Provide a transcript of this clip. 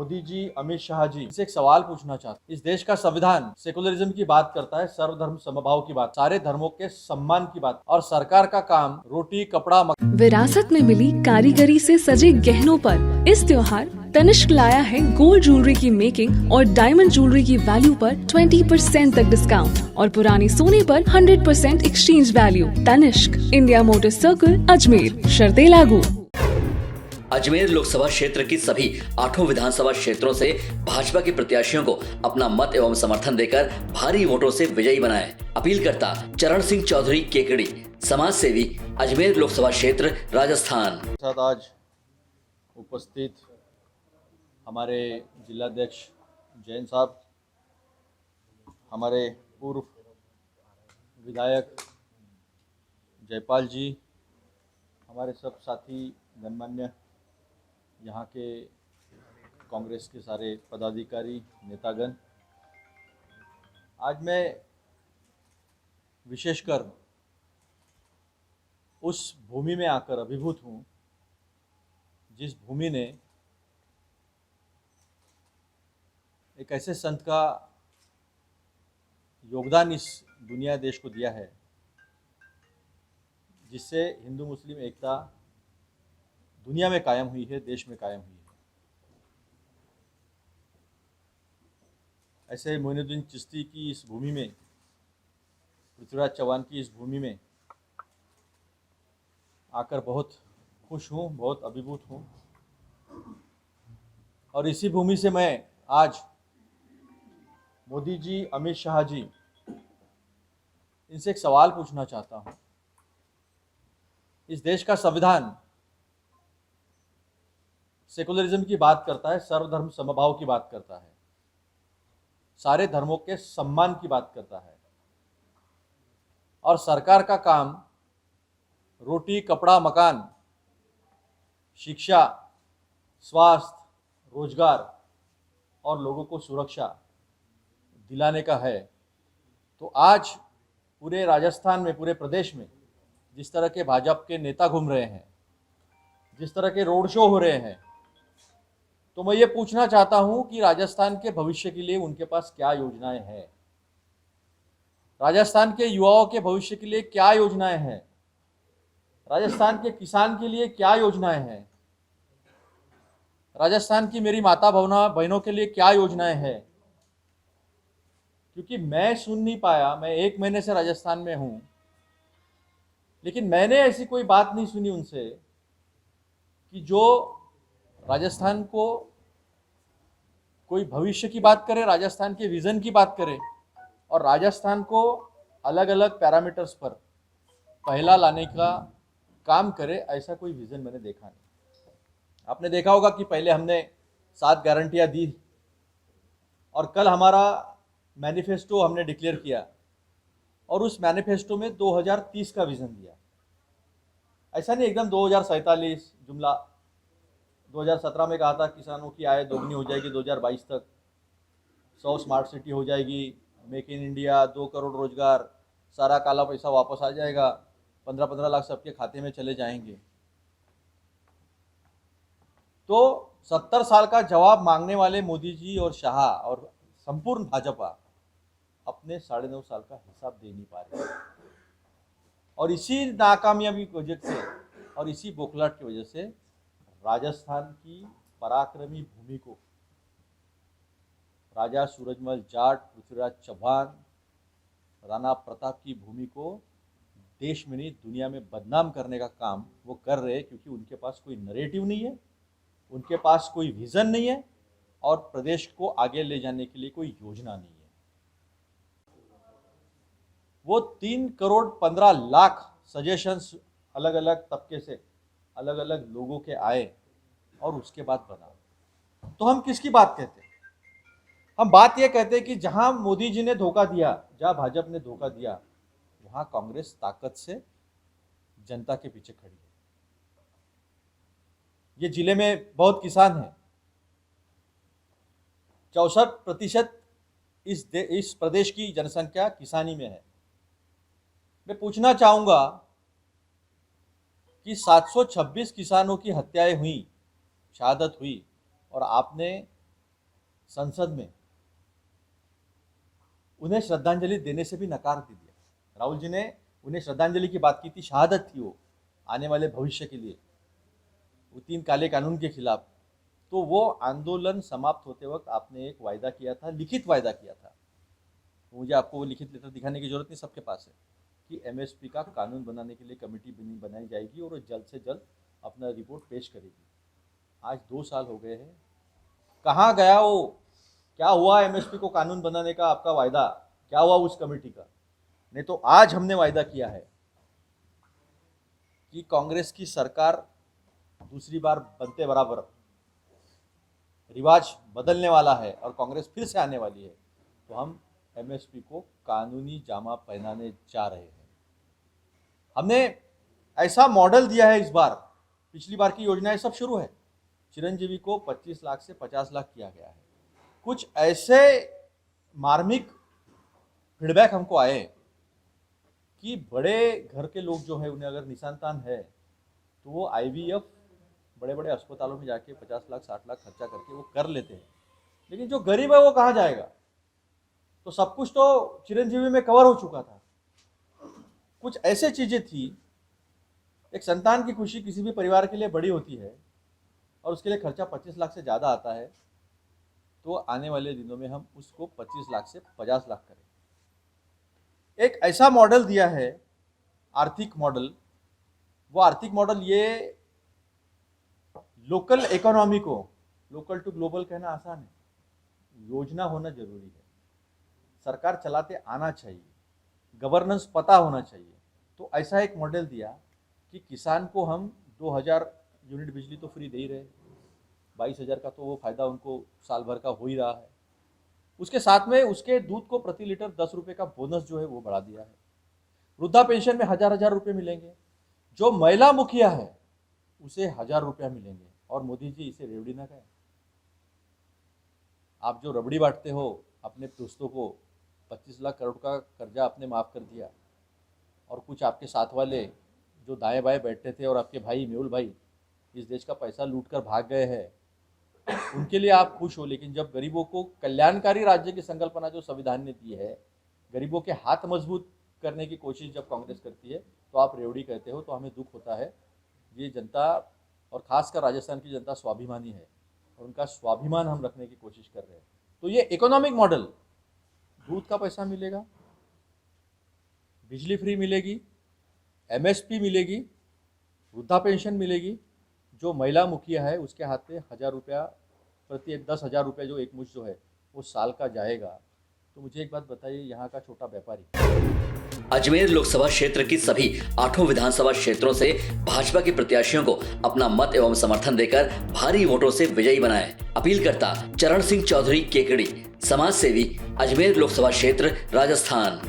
मोदी जी, अमित शाह जी से एक सवाल पूछना चाहता हूं। इस देश का संविधान सेकुलरिज्म की बात करता है, सर्वधर्म समभाव की बात, सारे धर्मों के सम्मान की बात, और सरकार का काम रोटी कपड़ा विरासत में मिली कारीगरी से सजे गहनों पर इस त्योहार तनिष्क लाया है गोल्ड ज्वेलरी की मेकिंग और डायमंड ज्वेलरी की वैल्यू पर 20% तक डिस्काउंट और पुराने सोने पर 100% exchange value. Tanishq, India motor circle, Ajmer. शर्तें लागू। अजमेर लोकसभा क्षेत्र की सभी 8 विधानसभा क्षेत्रों से भाजपा के प्रत्याशियों को अपना मत एवं समर्थन देकर भारी वोटों से विजयी बनाए। अपील करता चरण सिंह चौधरी केकड़ी, समाज सेवी, अजमेर लोकसभा क्षेत्र, राजस्थान। साथ आज उपस्थित हमारे जिलाध्यक्ष जैन साहब, हमारे पूर्व विधायक जयपाल जी, हमारे सब साथी गणमान्य यहाँ के कांग्रेस के सारे पदाधिकारी नेतागण, आज मैं विशेषकर उस भूमि में आकर अभिभूत हूँ जिस भूमि ने एक ऐसे संत का योगदान इस दुनिया देश को दिया है जिससे हिंदू मुस्लिम एकता दुनिया में कायम हुई है, देश में कायम हुई है। ऐसे मोइनुद्दीन चिश्ती की इस भूमि में, पृथ्वीराज चौहान की इस भूमि में आकर बहुत खुश हूँ, बहुत अभिभूत हूँ। और इसी भूमि से मैं आज मोदी जी, अमित शाह जी, इनसे एक सवाल पूछना चाहता हूँ। इस देश का संविधान सेकुलरिज्म की बात करता है, सर्वधर्म समभाव की बात करता है, सारे धर्मों के सम्मान की बात करता है, और सरकार का काम रोटी कपड़ा मकान, शिक्षा, स्वास्थ्य, रोजगार और लोगों को सुरक्षा दिलाने का है। तो आज पूरे राजस्थान में, पूरे प्रदेश में जिस तरह के भाजपा के नेता घूम रहे हैं, जिस तरह के रोड शो हो रहे हैं, तो मैं ये पूछना चाहता हूं कि राजस्थान के भविष्य के लिए उनके पास क्या योजनाएं हैं, राजस्थान के युवाओं के भविष्य के लिए क्या योजनाएं हैं, राजस्थान के किसान के लिए क्या योजनाएं हैं, राजस्थान की मेरी माता बहनों के लिए क्या योजनाएं हैं। क्योंकि मैं सुन नहीं पाया, मैं 1 महीने से राजस्थान में हूं, लेकिन मैंने ऐसी कोई बात नहीं सुनी उनसे कि जो राजस्थान को कोई भविष्य की बात करे, राजस्थान के विजन की बात करे और राजस्थान को अलग अलग पैरामीटर्स पर पहला लाने का काम करे। ऐसा कोई विजन मैंने देखा नहीं। आपने देखा होगा कि पहले हमने 7 गारंटियां दी और कल हमारा मैनिफेस्टो हमने डिक्लेयर किया और उस मैनिफेस्टो में 2030 का विजन दिया। ऐसा नहीं एकदम 2047 जुमला। 2017 में कहा था किसानों की आय दोगुनी हो जाएगी 2022 तक, 100 स्मार्ट सिटी हो जाएगी, मेक इन इंडिया, 2 करोड़ रोजगार, सारा काला पैसा वापस आ जाएगा, 15-15 लाख सबके खाते में चले जाएंगे। तो 70 साल का जवाब मांगने वाले मोदी जी और शाह और संपूर्ण भाजपा अपने 9.5 साल का हिसाब दे नहीं पा रहे, और इसी नाकामयाबी की वजह से और इसी बौखलाहट की वजह से राजस्थान की पराक्रमी भूमि को राजा सूरजमल जाट, पृथ्वीराज चौहान, राणा प्रताप की भूमि को देश में नहीं दुनिया में बदनाम करने का काम वो कर रहे हैं, क्योंकि उनके पास कोई नरेटिव नहीं है, उनके पास कोई विजन नहीं है और प्रदेश को आगे ले जाने के लिए कोई योजना नहीं है। वो 3 करोड़ 15 लाख सजेशंस अलग अलग तबके से, अलग अलग लोगों के आए और उसके बाद बना। तो हम किसकी बात कहते हैं? हम बात यह कहते हैं कि जहां मोदी जी ने धोखा दिया, जहां भाजपा ने धोखा दिया, वहां कांग्रेस ताकत से जनता के पीछे खड़ी है। ये जिले में बहुत किसान हैं, 64% इस प्रदेश की जनसंख्या किसानी में है। मैं पूछना चाहूंगा कि 726 किसानों की हत्याएं हुई, शहादत हुई, और आपने संसद में उन्हें श्रद्धांजलि देने से भी नकार दे दिया। राहुल जी ने उन्हें श्रद्धांजलि की बात की थी, शहादत थी वो आने वाले भविष्य के लिए, वो 3 काले कानून के खिलाफ। तो वो आंदोलन समाप्त होते वक्त आपने एक वायदा किया था, लिखित वायदा किया था, मुझे आपको वो लिखित लेटर दिखाने की जरूरत नहीं, सबके पास है, कि एमएसपी का कानून बनाने के लिए कमेटी बनाई जाएगी और वो जल्द से जल्द अपना रिपोर्ट पेश करेगी। आज 2 साल हो गए हैं, कहाँ गया वो? क्या हुआ एमएसपी को कानून बनाने का आपका वायदा? क्या हुआ उस कमेटी का? नहीं तो आज हमने वायदा किया है कि कांग्रेस की सरकार दूसरी बार बनते बराबर रिवाज बदलने वाला है और कांग्रेस फिर से आने वाली है, तो हम एमएसपी को कानूनी जामा पहनाने जा रहे हैं। हमने ऐसा मॉडल दिया है इस बार, पिछली बार की योजनाएं सब शुरू है। चिरंजीवी को 25 लाख से 50 लाख किया गया है। कुछ ऐसे मार्मिक फीडबैक हमको आए कि बड़े घर के लोग जो है उन्हें अगर निसंतान है तो वो आईवीएफ बड़े बड़े अस्पतालों में जाके 50 लाख 60 लाख खर्चा करके वो कर लेते हैं, लेकिन जो गरीब है वो कहाँ जाएगा? तो सब कुछ तो चिरंजीवी में कवर हो चुका था। कुछ ऐसे चीजें थी, एक संतान की खुशी किसी भी परिवार के लिए बड़ी होती है और उसके लिए खर्चा 25 लाख से ज़्यादा आता है, तो आने वाले दिनों में हम उसको 25 लाख से 50 लाख करें। एक ऐसा मॉडल दिया है, आर्थिक मॉडल। वो आर्थिक मॉडल ये लोकल इकोनॉमी को लोकल टू ग्लोबल कहना आसान है, योजना होना जरूरी है, सरकार चलाते आना चाहिए, गवर्नेंस पता होना चाहिए। तो ऐसा एक मॉडल दिया कि किसान को हम 2000 यूनिट बिजली तो फ्री दे ही रहे, 22,000 का तो वो फायदा उनको साल भर का हो ही रहा है। उसके साथ में उसके दूध को प्रति लीटर 10 रुपये का बोनस जो है वो बढ़ा दिया है। वृद्धा पेंशन में 1000 रुपये मिलेंगे। जो महिला मुखिया है उसे 1000 रुपया मिलेंगे। और मोदी जी इसे रेवड़ी ना कहें। आप जो रबड़ी बांटते हो अपने दोस्तों को, 25 लाख करोड़ का कर्जा आपने माफ़ कर दिया, और कुछ आपके साथ वाले जो दाएं बाएं बैठते थे और आपके भाई मेहुल भाई इस देश का पैसा लूट कर भाग गए हैं, उनके लिए आप खुश हो। लेकिन जब गरीबों को कल्याणकारी राज्य की संकल्पना जो संविधान ने दी है, गरीबों के हाथ मजबूत करने की कोशिश जब कांग्रेस करती है तो आप रेवड़ी कहते हो, तो हमें दुख होता है। ये जनता और खासकर राजस्थान की जनता स्वाभिमानी है और उनका स्वाभिमान हम रखने की कोशिश कर रहे हैं। तो ये इकोनॉमिक मॉडल, दूध का पैसा मिलेगा, बिजली फ्री मिलेगी, एमएसपी मिलेगी, वृद्धा पेंशन मिलेगी। जो महिला मुखिया है उसके हाथ में 1000 रुपया प्रति 10,000 रुपये जो एक मुश्त जो है वो साल का जाएगा। तो मुझे एक बात बताइए, यहाँ का छोटा व्यापारी अजमेर लोकसभा क्षेत्र की सभी 8 विधानसभा क्षेत्रों से भाजपा के प्रत्याशियों को अपना मत एवं समर्थन देकर भारी वोटों से विजयी बनाए। अपील करता चरण सिंह चौधरी केकड़ी, समाज सेवी, अजमेर लोकसभा क्षेत्र, राजस्थान।